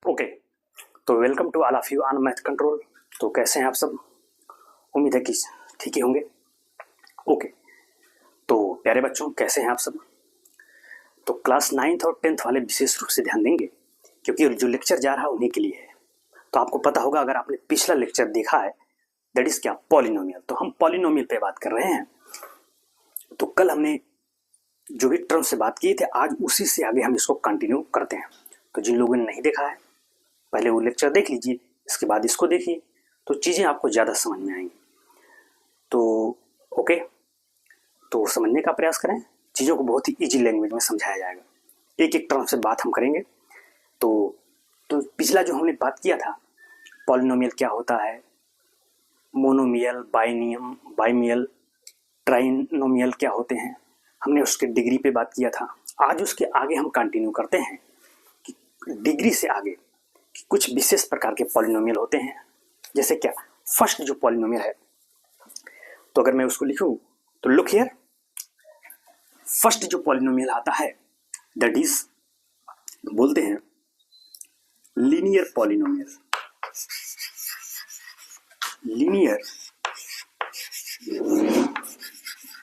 Okay, तो welcome to all of you on Math Control. तो कैसे हैं आप सब? उम्मीद है कि ठीक ही होंगे। ओके, तो प्यारे बच्चों कैसे हैं आप सब? तो क्लास 9th और 10th वाले विशेष रूप से ध्यान देंगे, क्योंकि जो लेक्चर जा रहा है उन्हीं के लिए है। तो आपको पता होगा, अगर आपने पिछला लेक्चर देखा है, दैट इज क्या, पॉलिनोमियल। तो हम पॉलिनोमियल पे बात कर रहे हैं। तो कल हमने जो भी टर्म से बात की थी, आज उसी से आगे हम इसको कंटिन्यू करते हैं। तो जिन लोगों ने नहीं देखा है, पहले वो लेक्चर देख लीजिए, इसके बाद इसको देखिए, तो चीज़ें आपको ज़्यादा समझ में आएंगी। तो ओके, तो समझने का प्रयास करें, चीज़ों को बहुत ही इजी लैंग्वेज में समझाया जाएगा। एक एक टर्म से बात हम करेंगे। तो पिछला जो हमने बात किया था, पॉलिनोमियल क्या होता है, मोनोमियल, बाइमियल, ट्राइनोमियल क्या होते हैं, हमने उसके डिग्री पे बात किया था। आज उसके आगे हम कंटिन्यू करते हैं कि डिग्री से आगे कुछ विशेष प्रकार के पॉलिनोमियल होते हैं। जैसे क्या, फर्स्ट जो पॉलिनोमियल है, तो अगर मैं उसको लिखूं तो लुक हियर, फर्स्ट जो पॉलिनोमियल आता है दैट इज बोलते हैं लीनियर पॉलिनोमियल। लीनियर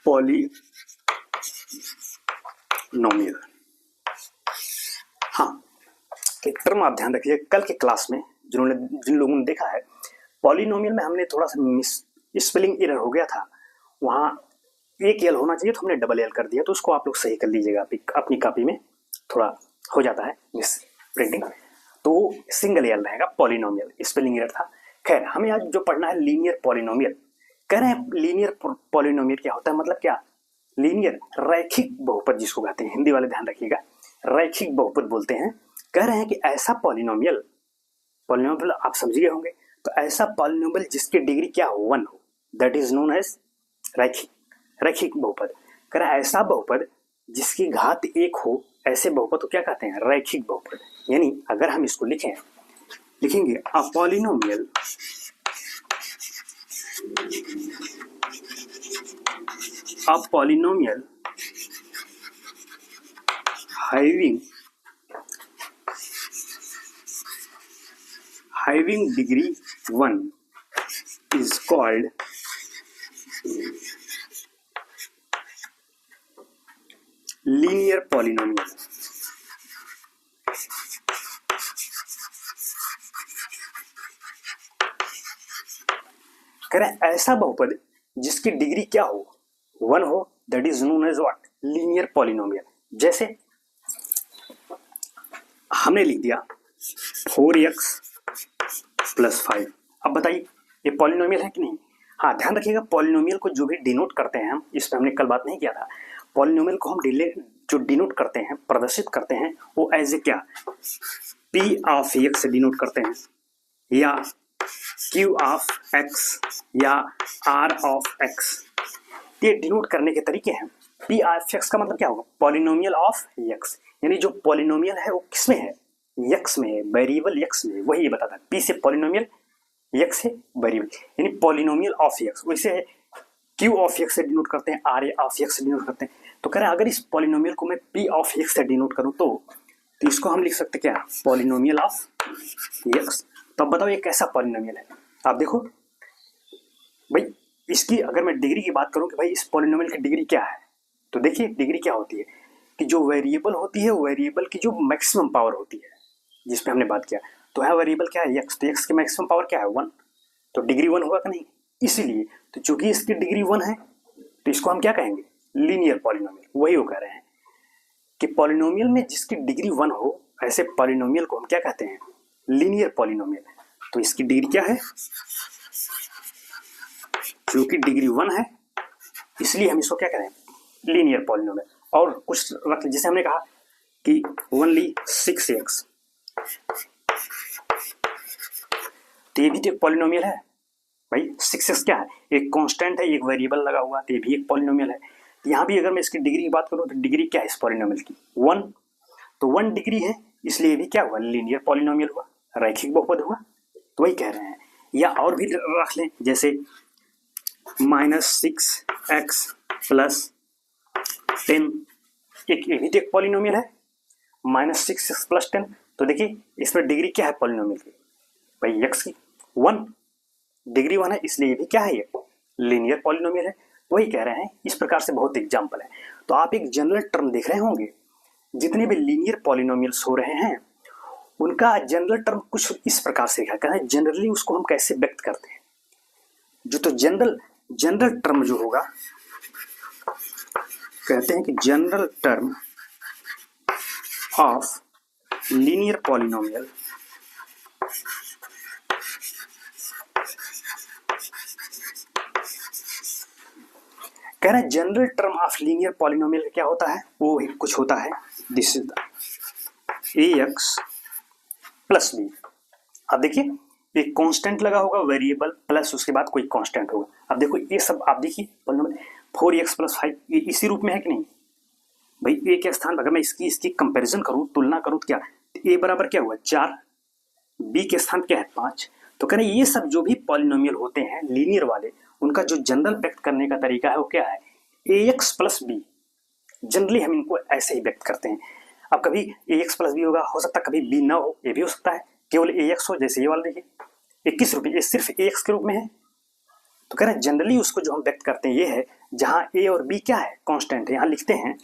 पॉलिनोमियल, हाँ, एक टर्म आप ध्यान रखिए। कल के क्लास में जिन लोगों ने देखा है, पॉलिनोमियल में हमने थोड़ा सा स्पेलिंग एरर हो गया था, वहाँ एक एल होना चाहिए, तो हमने डबल एल कर दिया। तो उसको आप लोग सही कर लीजिएगा, अपनी कॉपी में थोड़ा हो जाता है मिस प्रिंटिंग, तो सिंगल एल रहेगा। पॉलिनोमियल स्पेलिंग एरर था। खैर, हमें आज जो पढ़ना है लीनियर पॉलिनोमियल। कह रहे हैं लीनियर पॉलिनोमियल क्या होता है, मतलब क्या, लीनियर रैखिक बहुपद जिसको कहते हैं, हिंदी वाले ध्यान रखिएगा, रैखिक बहुपद बोलते हैं। कह रहे हैं कि ऐसा पॉलिनोमियल आप समझ गए होंगे, तो ऐसा पॉलिनोमियल जिसकी डिग्री क्या हो, 1 हो, दैट इज नोन एज रैखिक बहुपद। कह रहा है ऐसा बहुपद जिसकी घात 1 हो, ऐसे बहुपद को क्या कहते हैं, रैखिक बहुपद। यानी अगर हम इसको लिखेंगे a polynomial having degree 1 is called linear polynomial। कह रहे हैं ऐसा बहुपद जिसकी डिग्री क्या हो, 1 हो, that is known as what, linear polynomial. जैसे हमने लिख दिया 4x + 5। अब बताइए ये पॉलिनोमियल है कि नहीं? हाँ, ध्यान रखिएगा, पॉलिनोमियल को जो भी डिनोट करते हैं हम, इस पर हमने कल बात नहीं किया था, पॉलिनोमियल को हम जो डिनोट करते हैं, प्रदर्शित करते हैं, वो एज ए क्या, p ऑफ x से डिनोट करते हैं, या q ऑफ x, या r ऑफ x। ये डिनोट करने के तरीके हैं। p ऑफ x का मतलब क्या होगा, पॉलिनोमियल ऑफ x, यानी जो पॉलिनोमियल है वो किसमें है, x में है, वेरिएबल x में है, वही ये बताता है। p से पॉलिनोमियल, x है वेरिएबल, यानी पॉलिनोमियल ऑफ x। वैसे q ऑफ x से डिनोट करते हैं, r ऑफ x से डिनोट करते हैं। तो कह रहे हैं अगर इस पॉलिनोमियल को मैं p ऑफ x से डिनोट करूं तो इसको हम लिख सकते हैं क्या, पॉलिनोमियल ऑफ x। तो अब बताओ ये कैसा पॉलिनोमियल है? आप देखो भाई, इसकी अगर मैं डिग्री की बात करूं कि भाई इस पॉलिनोमियल की डिग्री क्या है, तो देखिए डिग्री क्या होती है कि जो वेरिएबल होती है, वेरिएबल की जो मैक्सिमम पावर होती है, जिस पे हमने बात किया, तो है वेरिएबल क्या है, x। तो x की मैक्सिमम पावर क्या है, 1। तो डिग्री 1 होगा कि नहीं? इसीलिए तो चूंकि इसकी डिग्री 1 है, तो इसको हम क्या कहेंगे, लीनियर पॉलिनोमियल। वही वो कह रहे हैं कि पॉलिनोमियल में जिसकी डिग्री 1 हो, ऐसे पॉलिनोमियल को हम क्या कहते हैं, लीनियर पॉलिनोमियल। तो इसकी डिग्री क्या है, क्योंकि डिग्री 1 है, इसलिए हम इसको क्या करें, लीनियर पॉलिनोमियल। और कुछ रख, जैसे हमने कहा कि ओनली 6x, तो ये भी तो एक पॉलिनोमियल है भाई। 6x क्या है, एक कांस्टेंट है, एक वेरिएबल लगा हुआ, तो ये भी एक पॉलिनोमियल है। यहाँ भी अगर मैं इसकी डिग्री की बात करूँ तो डिग्री क्या है इस पॉलिनोमियल की, 1। तो 1 डिग्री है, इसलिए भी क्या हुआ, लीनियर पॉलिनोमियल हुआ, रैखिक बहुपद हुआ। तो वही कह रहे हैं। या और भी रख लें, जैसे -6x + 10, एक ये भी तो एक पॉलिनोमियल है, -6x + 10। तो देखिए इसमें डिग्री क्या है पॉलिनोमियल की, भाई x की 1, डिग्री 1 है, इसलिए ये भी क्या है, ये लीनियर पॉलिनोमियल है। वही कह रहे हैं, इस प्रकार से बहुत एग्जाम्पल है। तो आप एक जनरल टर्म देख रहे होंगे, जितने भी लीनियर पॉलिनोमियल्स हो रहे हैं उनका जनरल टर्म कुछ इस प्रकार से लिखा है। जनरली उसको हम कैसे व्यक्त करते हैं, जो तो जनरल टर्म जो होगा, कहते हैं कि general term of linear polynomial कह रहे हैं general term of linear polynomial क्या होता है, वो कुछ होता है, this is the ax plus b. अब देखिए एक कांस्टेंट लगा होगा, वेरिएबल प्लस उसके बाद कोई कांस्टेंट होगा। अब देखो ये सब आप देखिए पॉलिनोमियल 4x प्लस 5 ये इसी रूप में है कि नहीं भाई। ए के स्थान पर अगर मैं इसकी कंपैरिजन करूं, तुलना करूं तो क्या, ए बराबर क्या हुआ 4, बी के स्थान क्या है 5। तो कह रहे ये सब जो भी पॉलिनोमियल होते हैं लीनियर वाले, उनका जो जनरल व्यक्त करने का तरीका है वो क्या है, ax प्लस बी। जनरली हम इनको ऐसे ही व्यक्त करते हैं। अब कभी ax प्लस बी होगा, हो सकता है कभी b ना हो, ये भी हो सकता है, केवल ax हो, जैसे ये वाला देखिए 21 रुपये, ये सिर्फ ax के रूप में है। तो कह रहे हैं जनरली उसको जो हम व्यक्त करते हैं ये है जहां a और b क्या है, कांस्टेंट है। यहां लिखते हैं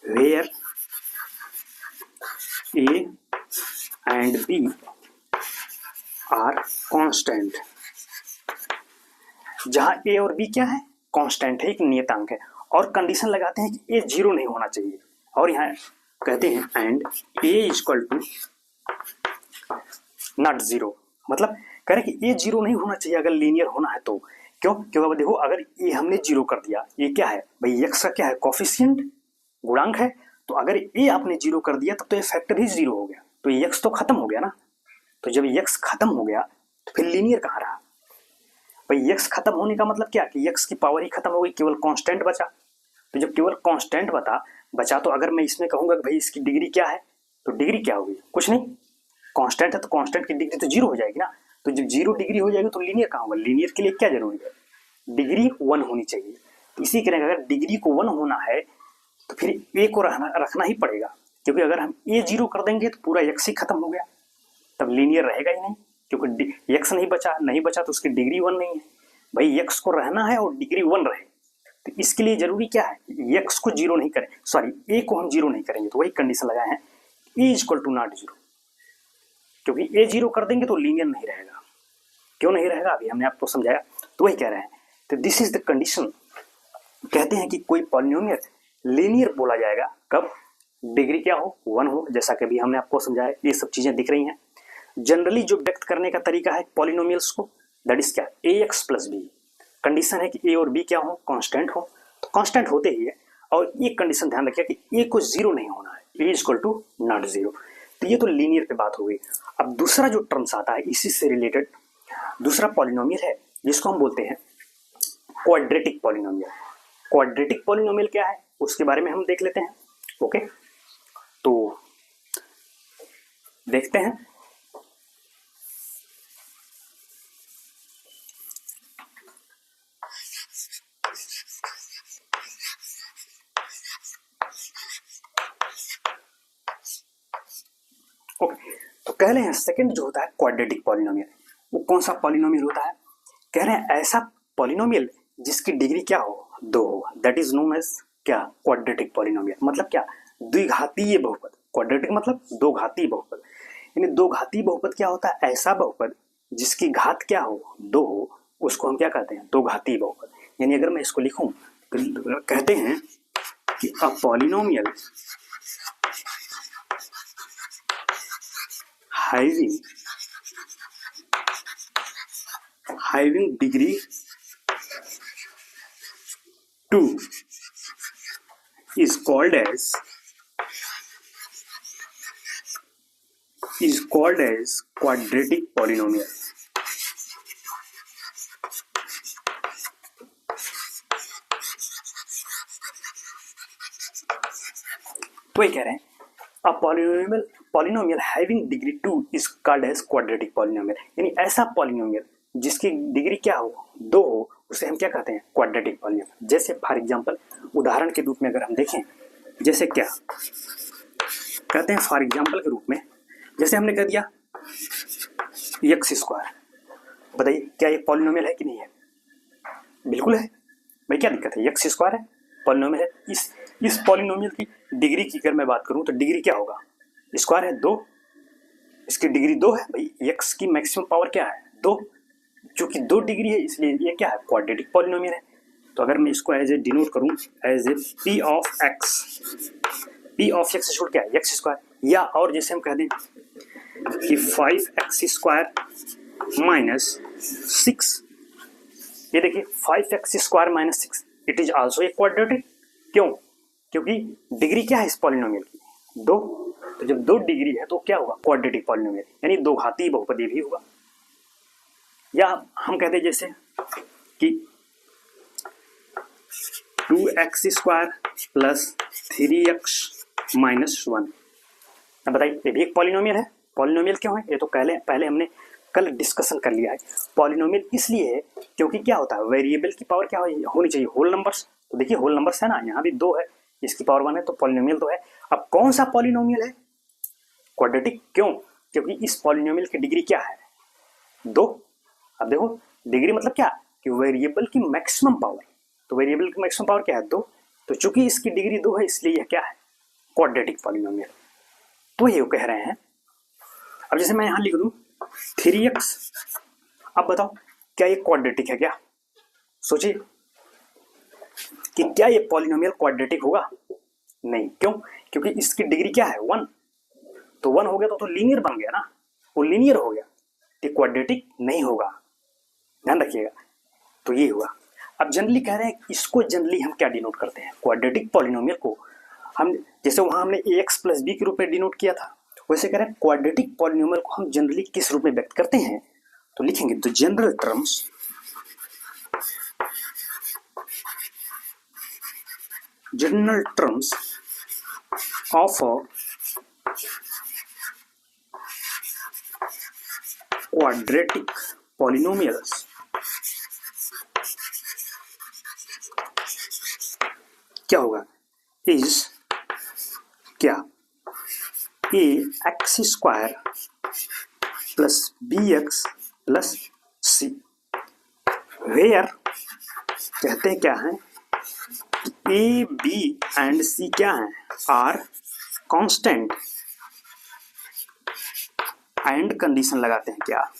where a and b are constant. जहां a और b क्या है, कांस्टेंट है, एक नियतांक है, और कंडीशन लगाते हैं कि a 0 नहीं होना चाहिए। और यहाँ कहते हैं and a equal to not 0, मतलब कह रहे कि a 0 नहीं होना चाहिए अगर लीनियर होना है तो। क्यों, क्योंकि देखो अगर a हमने 0 कर दिया, ये क्या है भाई, x का क्या है, कोफिशिएंट गुणांक है, तो अगर a आपने 0 कर दिया तब तो ये फैक्टर ही 0 हो गया, तो ये x तो खत्म हो गया ना। तो जब x खत्म हो गया तो फिर लीनियर कहाँ रहा भाई। x खत्म होने का मतलब क्या कि x की पावर ही खत्म हो गई, केवल कांस्टेंट बचा। तो जब केवल कांस्टेंट बचा तो अगर मैं इसमें कहूंगा कि भाई इसकी डिग्री क्या है, तो डिग्री क्या होगी, कुछ नहीं, कांस्टेंट है तो कांस्टेंट की डिग्री तो 0 हो जाएगी ना। तो जब 0 डिग्री हो जाएगी तो लीनियर कहाँ होगा, लीनियर के लिए क्या जरूरी है, डिग्री 1 होनी चाहिए। तो इसी के अगर डिग्री को 1 होना है तो फिर a को रखना ही पड़ेगा, क्योंकि अगर हम a 0 कर देंगे तो पूरा x ही खत्म हो गया, तब लीनियर रहेगा ही नहीं, क्योंकि x नहीं बचा तो उसकी डिग्री 1 नहीं है भाई। x को रहना है और डिग्री 1 रहे, तो इसके लिए जरूरी क्या है, x को 0 नहीं करें, सॉरी a को हम 0 नहीं करेंगे। तो वही कंडीशन लगाए हैं a इक्वल टू नॉट 0, क्योंकि a 0 कर देंगे तो लीनियर नहीं रहेगा। क्यों नहीं रहेगा, अभी हमने आपको समझाया, तो वही कह रहे हैं। तो दिस इज द कंडीशन, कहते हैं कि कोई पॉलिनोमियल लीनियर बोला जाएगा कब, डिग्री क्या हो 1 हो, जैसा कि अभी हमने आपको समझाया। ये सब चीजें दिख रही हैं। जनरली जो व्यक्त करने का तरीका है पॉलिनोमियल्स को, दैट इज क्या, ax प्लस बी। कंडीशन है कि a और b क्या हो, कांस्टेंट हो, तो कांस्टेंट होते ही है। और एक कंडीशन ध्यान रखिए कि a को 0 नहीं होना है, a इक्वल टू नॉट 0। तो ये तो लीनियर पे बात हो गई। अब दूसरा जो टर्म्स आता है इसी से रिलेटेड, दूसरा पॉलिनोमियल है जिसको हम बोलते हैं क्वाड्रेटिक पॉलिनोमियल। क्वाड्रेटिक पॉलिनोमियल क्या है उसके बारे में हम देख लेते हैं। ओके, तो देखते हैं। ओके, तो कह रहे हैं सेकंड जो होता है क्वाड्रेटिक पॉलिनोमियल, वो कौन सा पॉलिनोमियल होता है, कह रहे हैं ऐसा पॉलिनोमियल जिसकी डिग्री क्या हो, 2 हो, दैट इज नोन एज क्या, क्वाड्रेटिक पॉलिनोमियल। मतलब क्या, द्विघातीय बहुपद। क्वाड्रेटिक मतलब दो घातीय बहुपद, यानी दो घातीय बहुपद क्या होता है, ऐसा बहुपद जिसकी घात क्या हो, 2 हो, उसको हम क्या कहते हैं, दो घातीय बहुपद। यानी अगर मैं इसको लिखूं तो कहते हैं कि a polynomial having degree 2 is called as quadratic polynomial। तो ये कह रहे हैं a polynomial having degree 2 is called as quadratic polynomial, यानी ऐसा पॉलिनोमियल जिसकी डिग्री क्या हो, 2 हो, उसे हम क्या कहते हैं, क्वाड्रेटिक पॉलिनोमियल। जैसे फॉर एग्जांपल उदाहरण के रूप में अगर हम देखें, जैसे क्या कहते हैं, फॉर एग्जांपल के रूप में जैसे हमने कह दिया एक्स स्क्वायर, बताइए क्या ये पॉलिनोमियल है कि नहीं है? बिल्कुल है भाई, क्या दिक्कत है? एक्स स्क्वायर है, पॉलिनोमियल है। इस पॉलिनोमियल की डिग्री की अगर मैं बात करूं तो डिग्री क्या होगा? स्क्वायर है 2, इसकी डिग्री 2 है भाई। एक्स की मैक्सिमम पावर क्या है? 2। चूंकि 2 डिग्री है इसलिए ये क्या है? क्वाड्रेटिक पॉलिनोमियल है। तो अगर मैं इसको एज ए डिनोट करूं as a P of x, P of x छोड़ क्या है? X square. या और जैसे हम कह दें कि 5x स्क्वायर माइनस 6, ये देखिए 5x square minus 6 it is also a quadratic. क्यों? क्योंकि डिग्री क्या है इस पॉलिनोमियल की? 2। तो जब 2 डिग्री है तो क्या होगा? क्वाड्रेटिक पॉलिनोमियल, यानी दो घातीय बहुपदी भी होगा। या हम कहते हैं जैसे कि 2x square plus 3x minus 1। अब बताइए ये भी एक पॉलिनोमियल है। पॉलिनोमियल क्यों है? ये तो पहले हमने कल डिस्कशन कर लिया है। पॉलिनोमियल इसलिए है क्योंकि क्या होता है? वेरिएबल की पावर क्या होनी चाहिए? Whole numbers. तो देखिए होल नंबर्स है ना, यहाँ भी 2 है, इसकी पावर 1 है, तो पॉलिनोमियल तो है। अब कौन सा पॉलिनोमियल है? क्वाड्रेटिक। क्यों? क्योंकि इस पॉलिनोमियल की डिग्री क्या है? 2। अब देखो डिग्री मतलब क्या कि वेरिएबल की मैक्सिमम पावर। तो वेरिएबल की मैक्सिमम पावर क्या है? 2। तो चूंकि इसकी डिग्री 2 है इसलिए यह क्या है? Quadratic polynomial. तो ये कह रहे हैं। अब जैसे मैं यहां लिख दूं 3x, अब बताओ क्या ये क्वाड्रेटिक है? क्या सोचिए कि क्या ये पॉलिनोमियल क्वाड्रेटिक होगा? नहीं। क्यों? क्योंकि इसकी डिग्री क्या है? 1। तो 1 हो गया तो लीनियर बन गया ना, वो लीनियर हो गया, तो क्वाड्रेटिक नहीं होगा, ध्यान रखिएगा। तो ये हुआ। अब जनरली कह रहे हैं इसको जनरली हम क्या डिनोट करते हैं? क्वाड्रेटिक पॉलिनोमियल को हम जैसे वहां हमने ax प्लस बी के रूप में डिनोट किया था, वैसे कह रहे हैं क्वाड्रेटिक पॉलिनोमियल को हम जनरली किस रूप में व्यक्त करते हैं? तो लिखेंगे the general terms of a quadratic polynomials क्या होगा? इज क्या? A X square plus B X plus C. Where कहते हैं क्या है? ए बी एंड सी क्या है? आर कांस्टेंट एंड कंडीशन लगाते हैं क्या?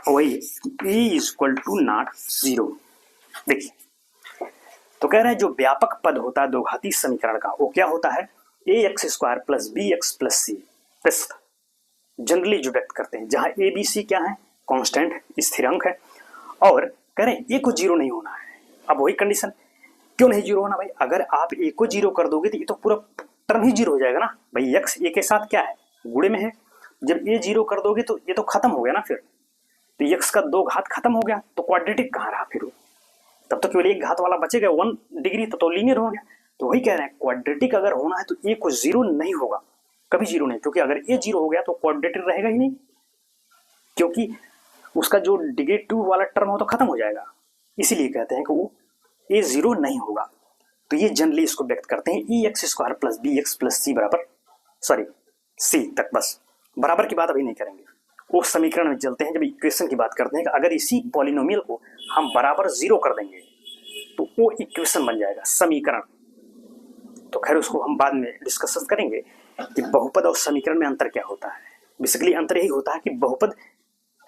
वही ए इज इक्वल टू नॉट 0। देखिए तो कह रहे हैं जो व्यापक पद होता है द्विघाती समीकरण का वो क्या होता है? A X square plus B X plus C generally जो व्यक्त करते हैं, जहां ए बी सी क्या है? कांस्टेंट स्थिरांक है, और कह रहे हैं ए को 0 नहीं होना है। अब वही कंडीशन, क्यों नहीं 0 होना भाई? अगर आप ए को 0 कर दोगे तो ये तो पूरा टर्म ही 0 हो जाएगा ना भाई। एक्स ए के साथ क्या है? गुणे में है। जब ए 0 कर दोगे तो ये तो खत्म हो गया ना फिर, तो एक्स का 2 घात खत्म हो गया, तो क्वाड्रेटिक कहाँ रहा फिर? तब तो केवल एक घात वाला बचेगा 1 डिग्री, तो लीनियर हो गया। तो वही कह रहे हैं क्वाड्रेटिक अगर होना है तो ए को 0 नहीं होगा, कभी 0 नहीं, क्योंकि अगर ए 0 हो गया तो क्वाड्रेटिक रहेगा ही नहीं, क्योंकि उसका जो डिग्री 2 वाला टर्म हो तो खत्म हो जाएगा। इसीलिए कहते हैं कि वो ए 0 नहीं होगा। तो ये जनरली इसको व्यक्त करते हैं E X square plus B X plus C बराबर, सॉरी सी तक, बस बराबर की बात अभी नहीं करेंगे, वो समीकरण में चलते हैं। जब इक्वेशन की बात करते हैं कि अगर इसी पॉलिनोमियल को हम बराबर 0 कर देंगे तो वो इक्वेशन बन जाएगा, समीकरण। तो खैर उसको हम बाद में डिस्कशन करेंगे कि बहुपद और समीकरण में अंतर क्या होता है। बेसिकली अंतर यही होता है कि बहुपद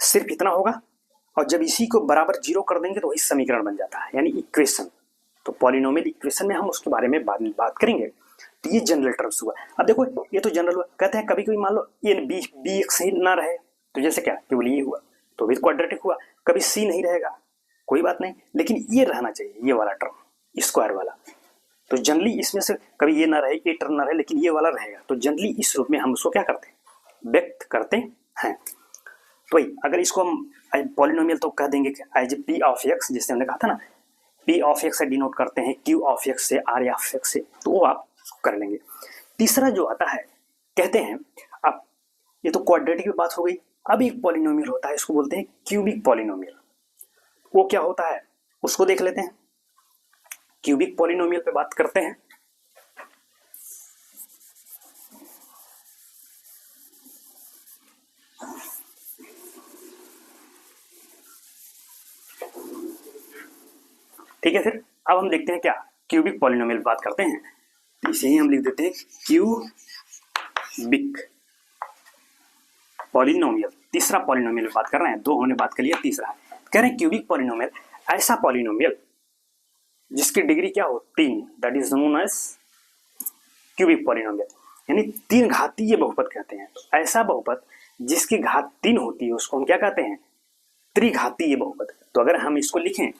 सिर्फ इतना होगा, और जब इसी को बराबर 0 कर देंगे तो वही समीकरण बन जाता है, यानी इक्वेशन। तो पॉलिनोमियल इक्वेशन में हम उसके बारे में बाद में बात करेंगे। तो ये जनरल टर्म्स हुआ। अब देखो ये तो जनरल हुआ, कहते हैं कभी कभी मान लो ए बी एक्स ही ना रहे, तो जैसे क्या केवल ये हुआ तो भी क्वाड्रेटिक हुआ। कभी सी नहीं रहेगा, कोई बात नहीं, लेकिन ये रहना चाहिए, ये वाला टर्म स्क्वायर वाला। तो जनरली इसमें से कभी ये ना रहे, ये टर्म ना रहे, लेकिन ये वाला रहेगा। तो जनरली इस रूप में हम उसको क्या करते हैं? व्यक्त करते हैं। तो वही अगर इसको हम पॉलिनोमियल तो कह देंगे कि एज पी ऑफ एक्स, जैसे हमने कहा था ना, पी ऑफ एक्स से डिनोट करते हैं, क्यू ऑफ एक्स से, आर ऑफ एक्स से, तो वो आप कर लेंगे। तीसरा जो आता है कहते हैं, अब ये तो क्वाड्रेटिक की बात हो गई। अब एक पॉलिनोमियल होता है, इसको बोलते हैं क्यूबिक पॉलिनोमियल। वो क्या होता है उसको देख लेते हैं। क्यूबिक पॉलिनोमियल पे बात करते हैं। ठीक है, फिर अब हम देखते हैं क्या क्यूबिक पॉलिनोमियल बात करते हैं, तो इसे ही हम लिख देते हैं क्यूबिक पॉलिनोमियल। तीसरा पॉलिनोमियल बात कर रहे हैं, दो हमने बात कर लिया, तीसरा कह रहे हैं क्यूबिक पॉलिनोमियल ऐसा पॉलिनोमियल जिसकी डिग्री क्या हो 3, that is known as cubic polynomial, यानी 3 घातीय बहुपद कहते हैं। तो ऐसा बहुपद जिसकी घात 3 होती है उसको हम क्या कहते हैं, त्रिघातीय बहुपद। तो अगर हम इसको लिखें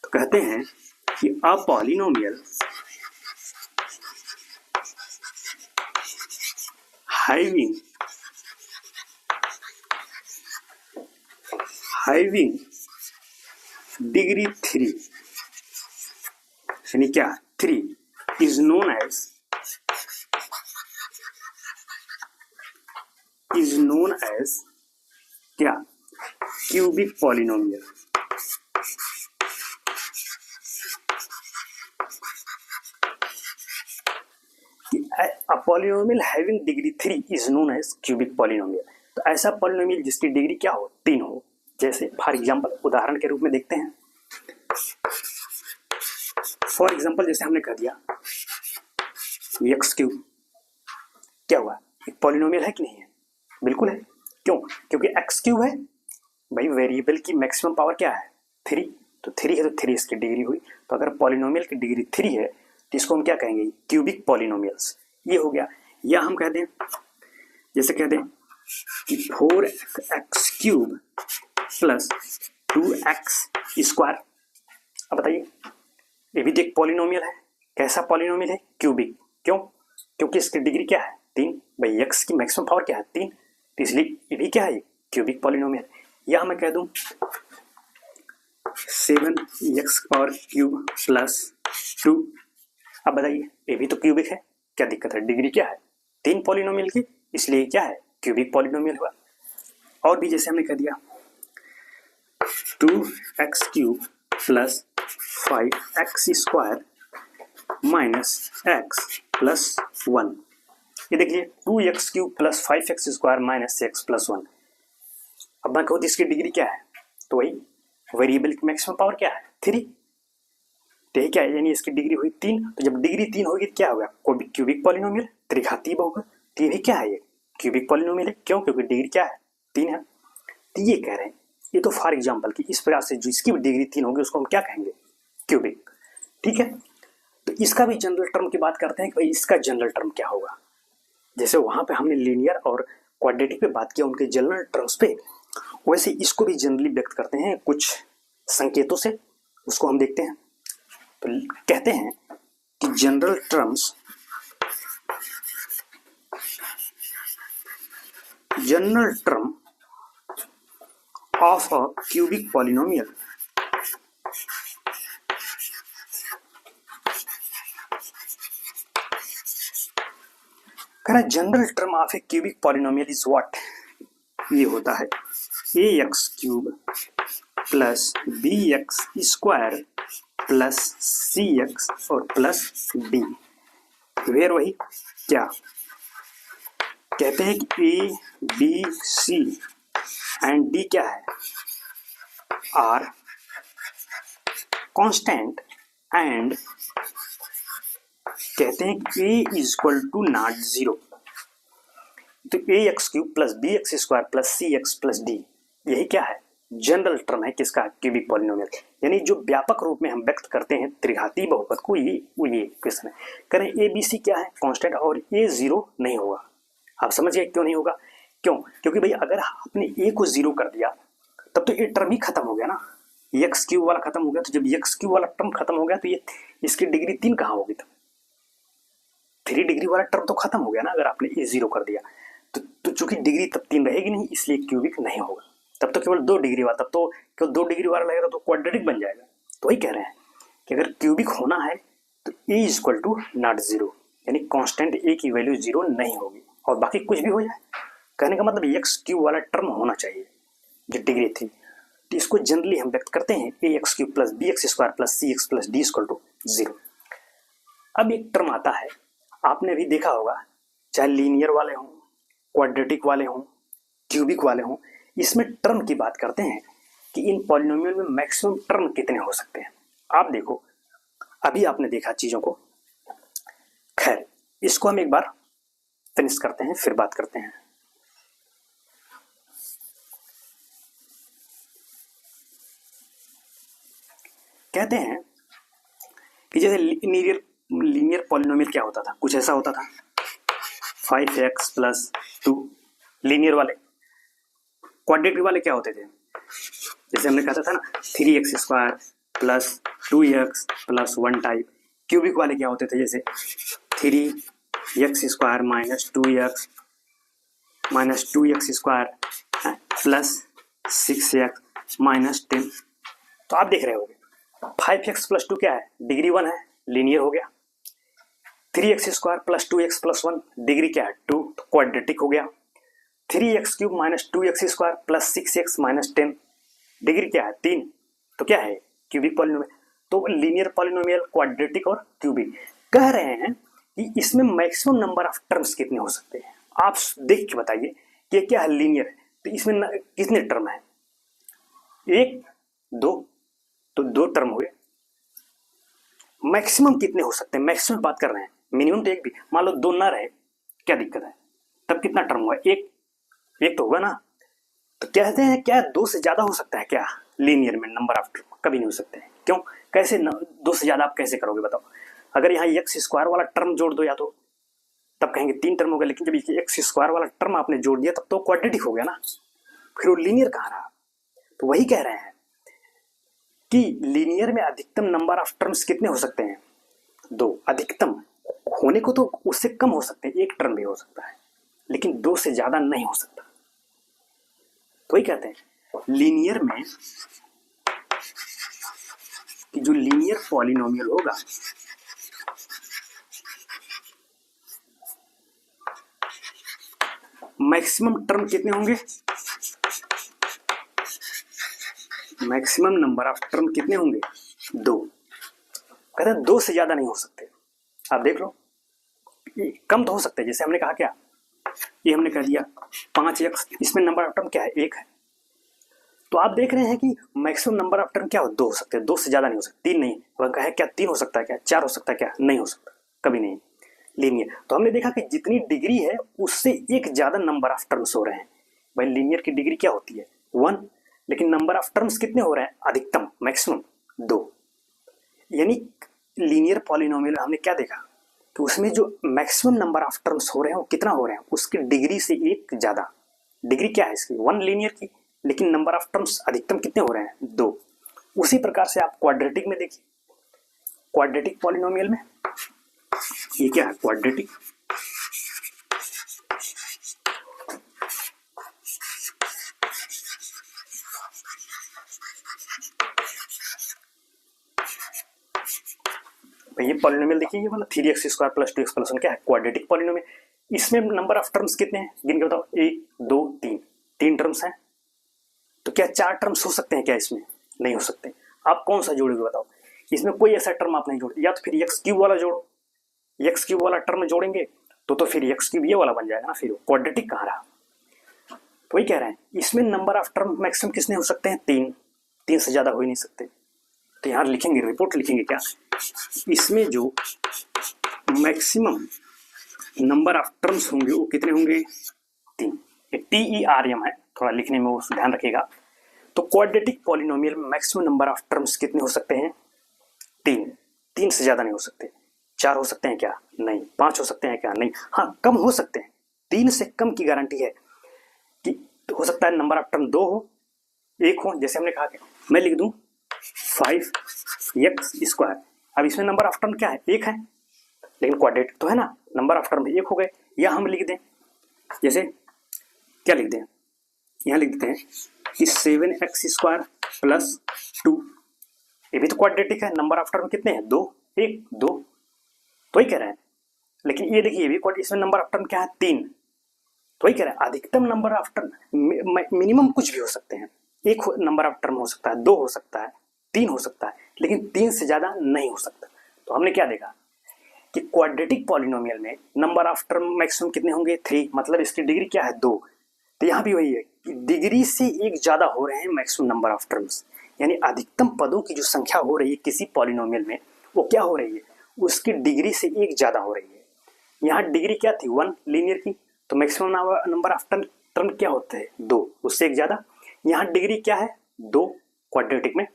तो कहते हैं कि अ पॉलिनोमियल having डिग्री 3 यानी क्या 3 इज नोन एज क्या cubic polynomial. A polynomial having degree 3 is known as cubic polynomial. तो ऐसा पॉलिनोमियल जिसकी डिग्री क्या हो 3 हो। जैसे फॉर एग्जांपल उदाहरण के रूप में देखते हैं, फॉर एग्जांपल जैसे हमने कह दिया एक्स क्यूब, क्या हुआ, एक पॉलिनोमियल है कि नहीं है, बिल्कुल है। क्यों, क्योंकि एक्स क्यूब है भाई, वेरिएबल की मैक्सिमम पावर क्या है 3, तो 3 है तो 3 इसकी डिग्री हुई। तो अगर पॉलिनोमियल की डिग्री 3 है तो इसको हम क्या कहेंगे, क्यूबिक पॉलिनोमियल्स। ये हो गया। या हम कह दें, जैसे कह दें कि 4x cube plus 2x square. अब बताइए, ये भी एक पॉलिनोमियल है। कैसा पॉलिनोमियल है, क्यूबिक। क्यों, क्योंकि इसकी डिग्री क्या है 3, भाई x की मैक्सिमम पावर क्या है 3, तो इसलिए ये भी क्या है क्यूबिक पॉलिनोमियल। या मैं कह दूं 7x पावर क्यूब प्लस 2। अब बताइए, ये भी तो क्यूबिक है, क्या दिक्कत है, डिग्री क्या है 3 पॉलिनोमियल की, इसलिए क्या है क्यूबिक पॉलिनोमियल हुआ। और भी जैसे हमने कह दिया 2x cube plus 5x square minus x plus 1। ये देखिए 2x cube plus 5x square minus x plus 1। अब मैं कहूँ इसकी डिग्री क्या है, तो वही वेरिएबल की मैक्सिमम पावर क्या है 3, तो ये क्या है, यानी इसकी डिग्री हुई 3। तो जब डिग्री 3 होगी तो क्या होगा, क्यूबिक पॉलिनोमियल, त्रिघातीय बहुपद। तो ये भी क्या है, ये क्यूबिक पॉलिनोमियल है। क्यों, क्योंकि डिग्री क्या है 3 है। तो ये कह रहे हैं, ये तो फॉर एग्जांपल की इस प्रकार से जिसकी भी डिग्री 3 होगी उसको हम क्या कहेंगे, क्यूबिक। ठीक है, तो इसका भी जनरल टर्म की बात करते हैं कि भाई इसका जनरल टर्म क्या होगा। जैसे वहां पे हमने लीनियर और क्वाड्रेटिक पे बात किया उनके जनरल टर्म्स पे, वैसे इसको भी जनरली व्यक्त करते हैं कुछ संकेतों से, उसको हम देखते हैं। तो कहते हैं कि general terms general term of a cubic polynomial general term of A cubic polynomial is what, ये होता है ax cube plus bx square plus cx और प्लस d। वेर वही क्या कहते हैं कि a b c and d क्या है, आर कांस्टेंट एंड कहते हैं कि a is equal to not 0। तो ax cube plus bx square plus cx plus d, यही क्या है जनरल टर्म है किसका, क्यूबिक पॉलिनोमियल। यानी जो व्यापक रूप में हम व्यक्त करते हैं त्रिघातीय बहुपद को, ये क्वेश्चन है। करें ए बी सी क्या है कांस्टेंट, और ए 0 नहीं होगा। आप समझ गए क्यों नहीं होगा, क्यों, क्योंकि भाई अगर आपने ए को 0 कर दिया तब तो ये टर्म ही खत्म हो गया ना, एक्स क्यूब वाला खत्म हो गया। तो जब एक्स क्यूब वाला टर्म खत्म हो गया तो ये इसकी डिग्री 3 कहाँ होगी, तब 3 डिग्री वाला टर्म तो खत्म हो गया ना अगर आपने ए 0 कर दिया। तो चूंकि डिग्री तब 3 रहेगी नहीं, इसलिए क्यूबिक नहीं होगा। तब तो केवल 2 डिग्री वाला, तब तो केवल 2 डिग्री वाला लगेगा तो क्वाड्रेटिक बन जाएगा। तो वही कह रहे हैं कि अगर क्यूबिक होना है तो ए इज इक्वल टू नॉट 0, यानी कांस्टेंट ए की वैल्यू 0 नहीं होगी और बाकी कुछ भी हो जाए। कहने का मतलब एक्स क्यूब वाला टर्म होना चाहिए जो डिग्री 3। तो इसको जनरली हम व्यक्त करते हैं A X cube plus B X square plus C X plus D equal to 0। अब एक टर्म आता है, आपने भी देखा होगा, चाहे लीनियर वाले हों, क्वाड्रेटिक वाले हों, क्यूबिक वाले हों, इसमें टर्म की बात करते हैं कि इन पॉलिनोमियल में मैक्सिमम टर्म कितने हो सकते हैं। आप देखो अभी आपने देखा चीजों को। खैर, इसको हम एक बार फिनिश करते हैं, फिर बात करते हैं। कहते हैं कि जैसे लीनियर पॉलिनोमियल क्या होता था, कुछ ऐसा होता था 5x प्लस 2। लीनियर वाले, क्वाड्रेटिक वाले क्या होते थे, जैसे हमने कहा था ना 3x square plus 2x plus 1 type. Cubic वाले क्या होते थे, जैसे 3x square minus 2x square plus 6x minus 10। तो आप देख रहे होगे 5x प्लस 2 क्या है, डिग्री 1 है, लीनियर हो गया। 3x square plus 2x plus 1 degree क्या है, 2, तो क्वाड्रेटिक हो गया। 3x cube minus 2x square plus 6x minus 10 degree क्या है, 3, तो क्या है, क्यूबिक पॉलिनोमियल। तो लीनियर पॉलिनोमियल, क्वाड्रेटिक और क्यूबिक। कह रहे हैं कि इसमें मैक्सिमम नंबर ऑफ टर्म्स कितने हो सकते हैं। आप देख के बताइए कि क्या है, लीनियर है तो इसमें कितने टर्म है, 1 2, तो 2 टर्म हुए। मैक्सिमम कितने हो सकते हैं, मैक्सिमम बात कर रहे हैं, मिनिमम तो 1 भी। मान लो 2 ना रहे, क्या दिक्कत है, तब कितना टर्म हुआ, 1 तो होगा ना। तो कहते हैं क्या 2 से ज्यादा हो सकता है क्या, लीनियर में नंबर ऑफ टर्म कभी नहीं हो सकते हैं। क्यों, कैसे 2 से ज्यादा आप कैसे करोगे बताओ। अगर यहाँ x स्क्वायर वाला टर्म जोड़ दो या तो तब कहेंगे 3 टर्म हो गया, लेकिन जब x स्क्वायर वाला टर्म आपने जोड़ दिया तब तो क्वाड्रेटिक हो गया ना, फिर वो लीनियर कहाँ रहा। तो वही कह रहे हैं कि लीनियर में अधिकतम नंबर ऑफ टर्म्स कितने हो सकते हैं, 2। अधिकतम होने को तो उससे कम हो सकते हैं, 1 टर्म भी हो सकता है, लेकिन 2 से ज्यादा नहीं हो सकता। तो वही कहते हैं लीनियर में कि जो लीनियर पॉलिनोमियल होगा मैक्सिमम टर्म कितने होंगे, मैक्सिमम नंबर ऑफ टर्म कितने होंगे, 2। कहते हैं 2 से ज्यादा नहीं हो सकते। आप देख लो, कम तो हो सकते हैं, जैसे हमने कहा क्या, ये हमने कह दिया 5x, इसमें नंबर ऑफ टर्म क्या है, 1 है। तो आप देख रहे हैं कि मैक्सिमम नंबर ऑफ टर्म क्या हो, 2 हो सकते हैं, 2 से ज्यादा नहीं हो सकते, 3 नहीं। वह कहे क्या 3 हो सकता है क्या, 4 हो सकता है क्या, नहीं हो सकता, कभी नहीं लीनियर। तो हमने देखा कि जितनी डिग्री है उससे एक ज्यादा नंबर ऑफ टर्म्स हो रहे हैं। भाई लीनियर की डिग्री क्या होती है, 1, लेकिन नंबर ऑफ टर्म्स कितने हो रहे हैं, अधिकतम मैक्सिमम 2। यानी लीनियर पॉलिनोमियल हमने क्या देखा कि उसमें जो मैक्सिमम नंबर ऑफ टर्म्स हो रहे हैं वो कितना हो रहे हैं, उसकी डिग्री से एक ज्यादा। डिग्री क्या है इसकी, 1 लीनियर की, लेकिन नंबर ऑफ टर्म्स अधिकतम कितने हो रहे हैं, 2। उसी प्रकार से आप क्वाड्रेटिक में देखिए, क्वाड्रेटिक पॉलिनोमियल में ये क्या है, क्वाड्रेटिक, ये पॉलिनोमियल देखिए, ये वाला 3x square plus 2x plus 1 क्या है, क्वाड्रेटिक पॉलिनोमियल। इसमें नंबर ऑफ टर्म्स कितने हैं, गिन के बताओ, 1 2 3, 3 टर्म्स हैं। तो क्या 4 टर्म्स हो सकते हैं क्या, इसमें नहीं हो सकते। आप कौन सा जोड़ोगे बताओ, इसमें कोई ऐसा टर्म आप नहीं जोड़ते, या तो फिर एक्स क्यूब वाला जोड़ो, एक्स क्यूब वाला टर्म जोड़ेंगे तो फिर एक्स क्यूब ये वाला बन जाएगा ना, फिर क्वाड्रेटिक कहाँ रहा। तो वही कह रहे हैं इसमें नंबर ऑफ टर्म मैक्सिमम किसने हो सकते हैं, 3 से ज्यादा हो ही नहीं सकते। तो यहाँ लिखेंगे, रिपोर्ट लिखेंगे क्या, इसमें जो मैक्सिमम नंबर ऑफ टर्म्स होंगे वो कितने होंगे, 3। ये TERM है, थोड़ा लिखने में वो ध्यान रखिएगा। तो क्वाड्रेटिक पॉलिनोमियल में मैक्सिमम नंबर ऑफ टर्म्स कितने हो सकते हैं, 3 से ज्यादा नहीं हो सकते। 4 हो सकते हैं क्या, नहीं। 5 हो सकते हैं क्या, नहीं। हाँ, कम हो सकते हैं, 3 से कम की गारंटी है कि तो हो सकता है नंबर ऑफ टर्म 2 हो, 1 हो। जैसे हमने कहा कि मैं लिख दूं 5x स्क्वायर, अब इसमें नंबर ऑफ टर्म क्या है, 1 है, लेकिन क्वाड्रेटिक तो है ना, नंबर ऑफ टर्म 1 हो गए। या हम लिख दें, जैसे क्या लिख दें, यहाँ लिख देते हैं कि 7x स्क्वायर प्लस 2, ये भी तो क्वाड्रेटिक है, नंबर ऑफ टर्म कितने हैं, 2, 1 2, तो ही कह रहे हैं। लेकिन ये देखिए, ये भी इसमें नंबर ऑफ टर्म क्या है, 3, तो ही कह रहे हैं अधिकतम नंबर ऑफ टर्म, मिनिमम कुछ भी हो सकते हैं, 1 नंबर ऑफ टर्म हो सकता है, 2 हो सकता है, 3 हो सकता है, लेकिन 3 से ज्यादा नहीं हो सकता। तो हमने क्या देखा कि क्वाड्रेटिक पॉलिनोमियल में नंबर ऑफ टर्म मैक्सिमम कितने होंगे, 3, मतलब इसकी डिग्री क्या है, 2। तो यहाँ भी वही है कि डिग्री से एक ज्यादा हो रहे हैं मैक्सिमम नंबर ऑफ टर्म्स, यानी अधिकतम पदों की जो संख्या हो रही है किसी पॉलिनोमियल में वो क्या हो रही है, उसकी डिग्री से एक ज्यादा हो रही है। यहाँ डिग्री क्या थी, 1 लीनियर की, तो मैक्सिमम नंबर ऑफ टर्म क्या होते हैं, 2, उससे एक ज्यादा। यहाँ डिग्री क्या है, 2 क्वाड्रेटिक में,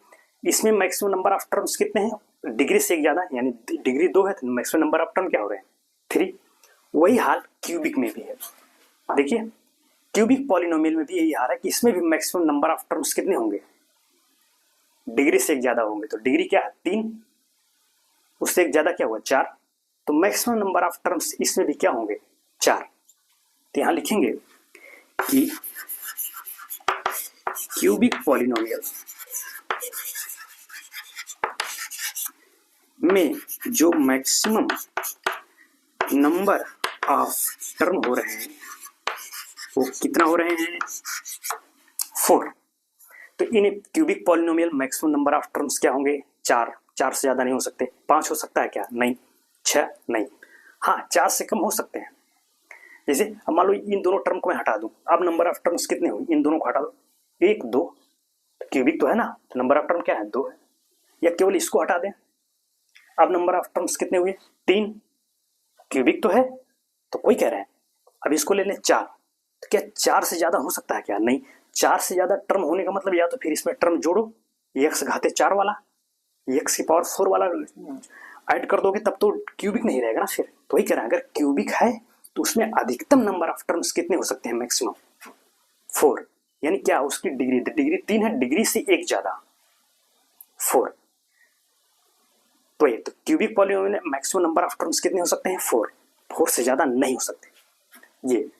इसमें मैक्सिमम नंबर ऑफ टर्म्स कितने हैं, डिग्री से एक ज्यादा, यानी डिग्री 2 है तो मैक्सिमम नंबर ऑफ टर्म क्या हो रहे हैं, 3। वही हाल क्यूबिक में भी है। देखिए क्यूबिक पॉलिनोमियल में भी यही हाल है कि इसमें भी मैक्सिमम नंबर ऑफ टर्म्स कितने होंगे, डिग्री से एक ज्यादा होंगे। तो डिग्री क्या है, 3, उससे एक ज्यादा क्या हुआ, 4, तो मैक्सिमम नंबर ऑफ टर्म्स इसमें भी क्या होंगे, 4। तो यहां लिखेंगे कि क्यूबिक पॉलिनोमियल में जो मैक्सिमम नंबर ऑफ टर्म हो रहे हैं वो कितना हो रहे हैं, 4। तो इन cubic polynomial maximum number of terms क्या होंगे, 4। 4 से ज्यादा नहीं हो सकते। 5 हो सकता है क्या, नहीं। 6 नहीं, हाँ 4 से कम हो सकते हैं। जैसे अब मान लो इन दोनों टर्म को मैं हटा दूं, अब नंबर ऑफ टर्म्स कितने हुए, इन दोनों को हटा दो, 1 2, क्यूबिक तो है ना, तो नंबर ऑफ टर्म क्या है, 2 है। या केवल इसको हटा दें, अब नंबर ऑफ टर्म्स कितने हुए, 3, क्यूबिक तो है, तो कोई कह रहा है अब इसको ले लें 4, तो क्या 4 से ज्यादा हो सकता है क्या, नहीं। 4 से ज्यादा टर्म होने का मतलब या तो फिर इसमें टर्म जोड़ो, x घाते 4 वाला, x की पावर 4 वाला ऐड कर दोगे तब तो क्यूबिक नहीं रहेगा ना फिर। तो वही कह रहा है अगर क्यूबिक है तो उसमें अधिकतम नंबर ऑफ टर्म्स कितने हो सकते हैं, मैक्सिमम 4। यानी क्या, उसकी डिग्री 3 है, डिग्री से एक ज्यादा 4। तो ये तो क्यूबिक पॉलिनोमियल में मैक्सिमम नंबर ऑफ टर्म्स कितने हो सकते हैं, 4 से ज्यादा नहीं हो सकते। ये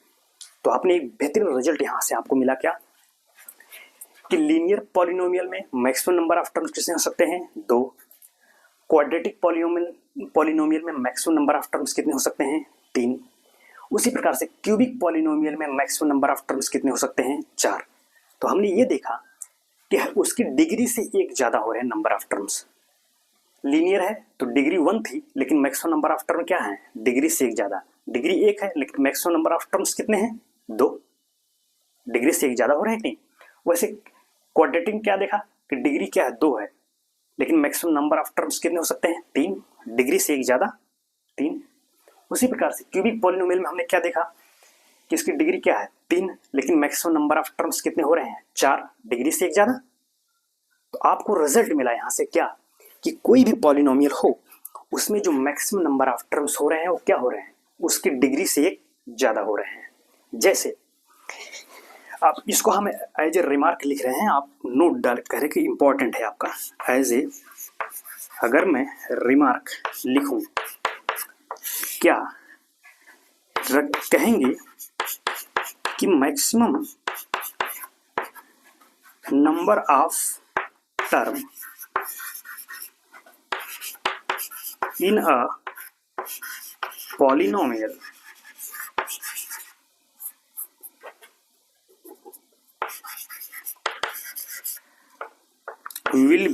तो आपने एक बेहतरीन रिजल्ट यहां से आपको मिला क्या, कि लीनियर पॉलिनोमियल में मैक्सिमम नंबर ऑफ टर्म्स कितने हो सकते हैं, 2। क्वाड्रेटिक पॉलिनोमियल में मैक्सिमम नंबर ऑफ टर्म्स कितने हो सकते हैं, 3। उसी प्रकार से क्यूबिक पॉलिनोमियल में मैक्सिमम नंबर ऑफ टर्म्स कितने हो सकते हैं, 4। तो हमने ये देखा कि उसकी डिग्री से एक ज्यादा हो रहे हैं नंबर ऑफ टर्म्स। लीनियर है तो डिग्री 1 थी लेकिन मैक्सिमम नंबर ऑफ टर्म क्या है, डिग्री से एक ज्यादा। डिग्री 1 है लेकिन मैक्सिमम नंबर ऑफ टर्म्स कितने हैं, 2, डिग्री से एक ज्यादा हो रहे हैं नहीं। वैसे क्वाड्रेटिक क्या देखा कि डिग्री क्या है, 2 है, लेकिन मैक्सिमम नंबर ऑफ टर्म्स कितने हो सकते हैं, 3, डिग्री से एक ज्यादा 3। उसी प्रकार से क्यूबिक पॉलिनोमियल में हमने क्या देखा कि इसकी डिग्री क्या है, 3, लेकिन मैक्सिमम नंबर ऑफ टर्म्स कितने हो रहे हैं, 4, डिग्री से एक ज्यादा। तो आपको रिजल्ट मिला यहां से क्या, कि कोई भी पॉलिनोमियल हो उसमें जो मैक्सिमम नंबर ऑफ टर्म्स हो रहे हैं वो क्या हो रहे हैं, उसकी डिग्री से एक ज्यादा हो रहे हैं। जैसे आप इसको हम एज ए रिमार्क लिख रहे हैं, आप नोट डाल कह रहे कि इंपॉर्टेंट है आपका, एज ए अगर मैं रिमार्क लिखूं क्या कहेंगे कि maximum number of term in a polynomial will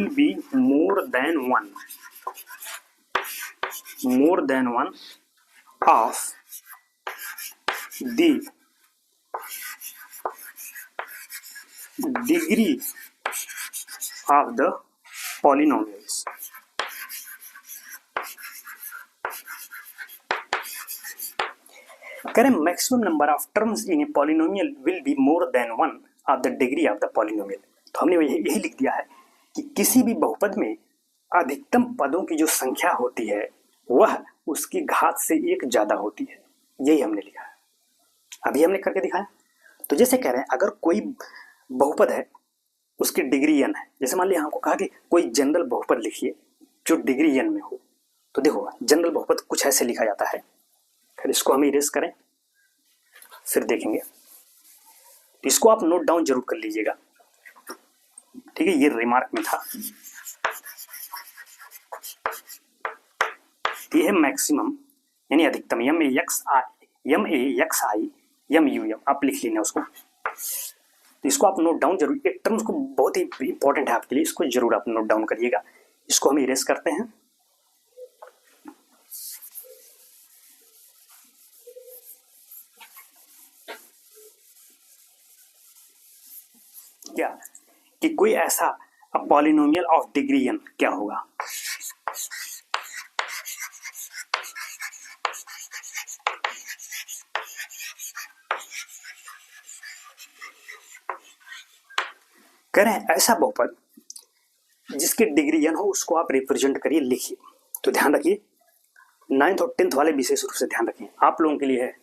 be more than one of the degree of the polynomials। कह रहे maximum number of terms in a polynomial will be more than 1 of the degree of the polynomial. तो हमने यही लिख दिया है कि किसी भी बहुपद में अधिकतम पदों की जो संख्या होती है वह उसकी घात से एक ज्यादा होती है, यही हमने लिखा है, अभी हमने करके दिखाया। तो जैसे कह रहे हैं अगर कोई बहुपद है उसकी डिग्री n है, जैसे मान लिया हमको कहा कि कोई जनरल बहुपद लिखिए जो डिग्री n में हो, तो देखो जनरल बहुपद कुछ ऐसे लिखा जाता है। फिर इसको हम इरेज करें फिर देखेंगे, तो इसको आप नोट डाउन जरूर कर लीजिएगा, ठीक है, ये रिमार्क में था। ये है मैक्सिमम यानी अधिकतम, M A X I M U M, आप लिख लेना उसको। तो इसको आप नोट डाउन जरूर, एक टर्म को बहुत ही इंपॉर्टेंट है आपके लिए, इसको जरूर आप नोट डाउन करिएगा। इसको हम इरेज करते हैं, क्या कि कोई ऐसा पॉलिनोमियल ऑफ डिग्री n क्या होगा। कह रहे हैं ऐसा बहुपद जिसकी डिग्री n हो उसको आप रिप्रेजेंट करिए, लिखिए। तो ध्यान रखिए 9th और 10th वाले विशेष रूप से ध्यान रखें, आप लोगों के लिए है।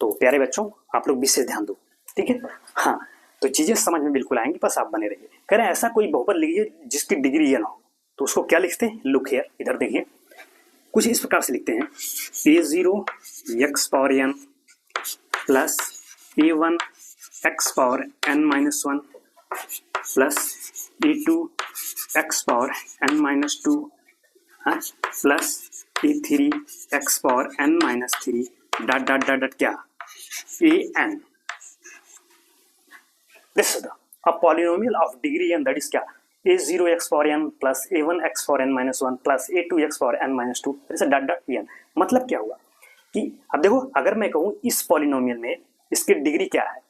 तो प्यारे बच्चों आप लोग विशेष ध्यान दो, ठीक है। हाँ, तो चीजें समझ में बिल्कुल आएंगी, बस आप बने रहिए। कह रहे हैं ऐसा कोई बहुपद लिखिए जिसकी डिग्री n हो, तो उसको क्या लिखते हैं, लुक हियर, इधर देखिए, कुछ इस प्रकार से लिखते हैं a0 x power n plus a1 x power n minus 1 plus a2 x power n minus 2 plus a3 x power n minus 3 dot dot dot dot क्या an। This is the polynomial of degree n, that is क्या a0 x power n plus a1 x power n minus 1 plus a2 x power n minus 2 जैसे dot dot n। मतलब क्या हुआ कि अब देखो, अगर मैं कहूँ इस पॉलिनोमियल में इसकी डिग्री क्या है,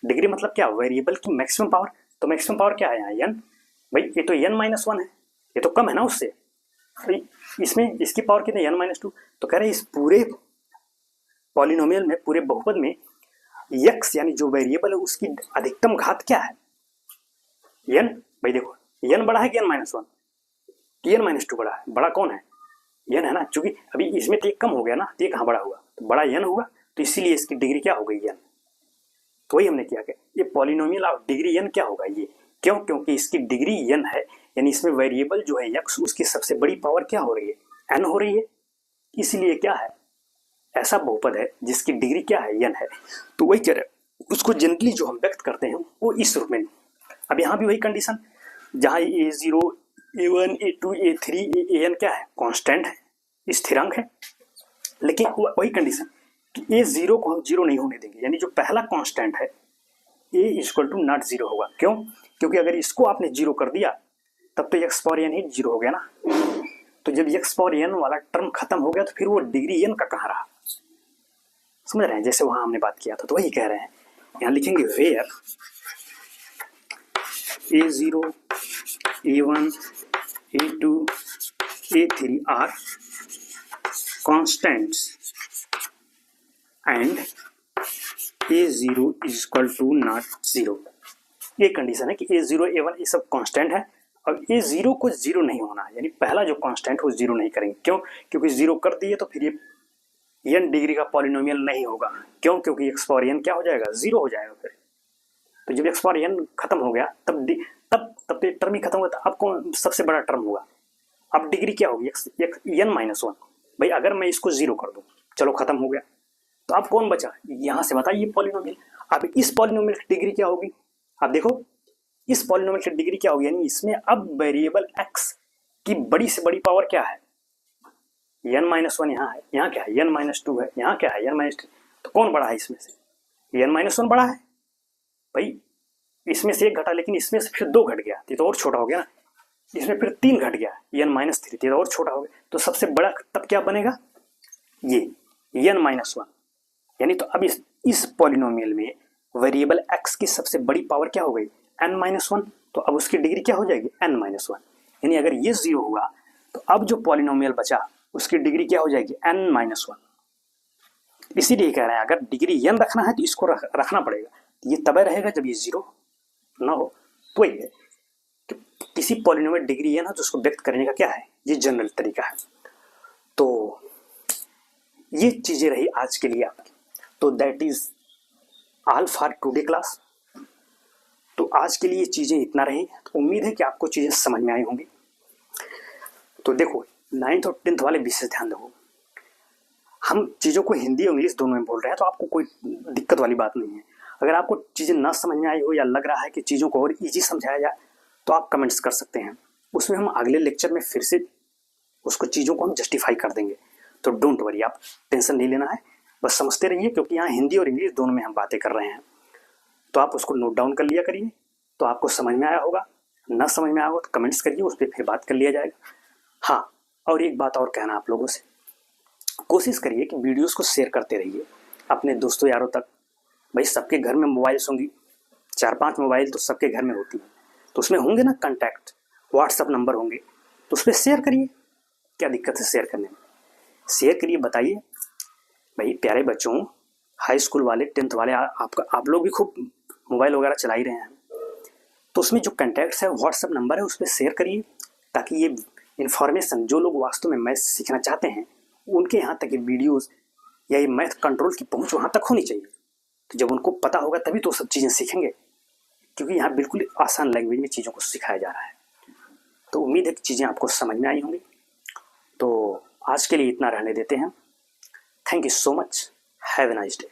डिग्री मतलब क्या, वेरिएबल की मैक्सिमम पावर। तो मैक्सिमम पावर क्या है यहाँ n, भाई ये तो n माइनस 1 है, ये तो कम है ना उससे, भाई इसमें इसकी पावर कितनी n माइनस 2। तो कह रहे हैं इस पूरे पॉलिनोमियल में, पूरे बहुपद में x यानी जो वेरिएबल है उसकी अधिकतम घात क्या है, n। भाई देखो n बड़ा है कि n माइनस 1, n माइनस 2 बड़ा है, बड़ा कौन है, n है ना, क्योंकि अभी इसमें तो कम हो गया ना, तो कहाँ बड़ा हुआ, तो बड़ा n होगा, तो इसीलिए इसकी डिग्री क्या हो गई n। तो वही हमने किया कि ये पॉलिनोमियल ऑफ डिग्री n क्या होगा, ये क्यों, क्योंकि इसकी डिग्री n है, यानी इसमें वेरिएबल जो है x उसकी सबसे बड़ी पावर क्या हो रही है, n हो रही है, इसलिए क्या है, ऐसा बहुपद है जिसकी डिग्री क्या है, n है। तो वही कह रहे हैं, उसको जनरली जो हम व्यक्त करते हैं वो इस रूप में। अब यहाँ भी वही कंडीशन, जहाँ a0 a1 a2 a3 an क्या है, कांस्टेंट है, स्थिरांक है, लेकिन वही कंडीशन कि a0 को हम जीरो नहीं होने देंगे, यानी जो पहला कांस्टेंट है a equal to not zero होगा। क्यों, क्योंकि अगर इसको आपने जीरो कर दिया तब तो x पावर n ही जीरो हो गया ना। तो जब x पावर n वाला टर्म खत्म हो गया तो फिर वो डिग्री n का कहाँ रहा, समझ रहे हैं, जैसे वहां हमने बात किया था। तो वही कह रहे हैं, यहाँ लिखेंगे where a0 a1 a2 a3 are constants and a0 is equal to not zero. ये कंडीशन है कि a0 a1 ये सब कांस्टेंट है और a0 को जीरो नहीं होना है, यानी पहला जो कांस्टेंट वो जीरो नहीं करेंगे। क्यों, क्योंकि जीरो कर दिए तो फिर ये n डिग्री का पॉलिनोमियल नहीं होगा। क्यों, क्योंकि x पावर n क्या हो जाएगा, जीरो हो जाएगा फिर। तो जब x पावर n खत्म हो गया तब तब तो टर्म ही खत्म हुआ, अब कौन सबसे बड़ा टर्म होगा, अब डिग्री क्या होगी, n माइनस 1। भाई अगर मैं इसको जीरो कर दूं, चलो खत्म हो गया, तो अब कौन बचा, यहां से बताइए पॉलिनोमियल। अब इस पॉलिनोमियल की डिग्री क्या होगी, आप देखो इस पॉलिनोमियल की डिग्री क्या होगी, यानी इसमें अब वेरिएबल x की बड़ी से बड़ी पावर क्या है, n माइनस 1 यहाँ है, यहाँ क्या है n माइनस 2 है, यहाँ क्या है n माइनस 3। तो कौन बड़ा है इसमें से, n माइनस 1 बड़ा है। भाई इसमें से एक घटा, लेकिन इसमें से फिर 2 घट गया, ये तो और छोटा हो गया ना, इसमें फिर 3 घट गया, n माइनस 3, ये तो और छोटा हो गया। तो सबसे बड़ा तब क्या बनेगा, ये n माइनस 1। यानी तो अब इस पॉलिनोमियल में वेरिएबल x की सबसे बड़ी पावर क्या हो गई, n माइनस 1। तो अब उसकी डिग्री क्या हो जाएगी, n माइनस 1। यानी अगर ये जीरो हुआ तो अब जो पॉलिनोमियल बचा उसकी डिग्री क्या हो जाएगी, n माइनस 1। इसीलिए कह रहे हैं अगर डिग्री n रखना है तो इसको रखना पड़ेगा, ये तब रहेगा जब ये जीरो ना हो। तो ये है कि किसी पॉलिनोमियल डिग्री n है तो उसको व्यक्त करने का क्या है, ये जनरल तरीका है। तो ये चीजें रही आज के लिए आपकी। तो that is all for today class. तो आज के लिए चीजें इतना रही, तो उम्मीद है कि आपको चीजें समझ में आई होंगी। तो देखो 9th और 10th वाले विशेष ध्यान दो, हम चीजों को हिंदी और इंग्लिश दोनों में बोल रहे हैं, तो आपको कोई दिक्कत वाली बात नहीं है। अगर आपको चीजें ना समझ में आई हो या लग रहा है कि चीजों को और इजी समझाया जाए तो आप कमेंट्स कर सकते हैं, उसमें हम अगले लेक्चर में फिर से उसको चीजों को हम जस्टिफाई कर देंगे। तो डोंट वरी, आप टेंशन नहीं लेना है, बस समझते रहिए, क्योंकि यहाँ हिंदी और इंग्लिश दोनों में हम बातें कर रहे हैं। तो आप उसको नोट डाउन कर लिया करिए, तो आपको समझ में आया होगा। ना समझ में आया हो तो कमेंट्स करिए, उस पर फिर बात कर लिया जाएगा। हाँ, और एक बात और कहना आप लोगों से, कोशिश करिए कि वीडियोस को शेयर करते रहिए अपने दोस्तों यारों तक। भाई सबके घर में मोबाइल्स होंगी, 4-5 मोबाइल तो सबके घर में होती है, तो उसमें होंगे ना कॉन्टैक्ट, व्हाट्सअप नंबर होंगे, तो उस पर शेयर करिए। क्या दिक्कत है शेयर करने में? शेयर करिए, बताइए भाई प्यारे बच्चों, हाई स्कूल वाले, 10th वाले, आप लोग भी खूब मोबाइल वगैरह चला ही रहे हैं, तो उसमें जो कॉन्टैक्ट्स है, व्हाट्सअप नंबर है, उस पर शेयर करिए, ताकि ये इन्फॉर्मेशन जो लोग वास्तव में मैथ सीखना चाहते हैं उनके यहाँ तक ये वीडियोज़ या ये मैथ कंट्रोल की पहुँच वहाँ तक होनी चाहिए। तो जब उनको पता होगा तभी तो सब चीज़ें सीखेंगे, क्योंकि यहाँ बिल्कुल आसान लैंग्वेज में चीज़ों को सिखाया जा रहा है। तो उम्मीद है कि चीज़ें आपको समझ में आई होंगी। तो आज के लिए इतना रहने देते हैं। Thank you so much. Have a nice day.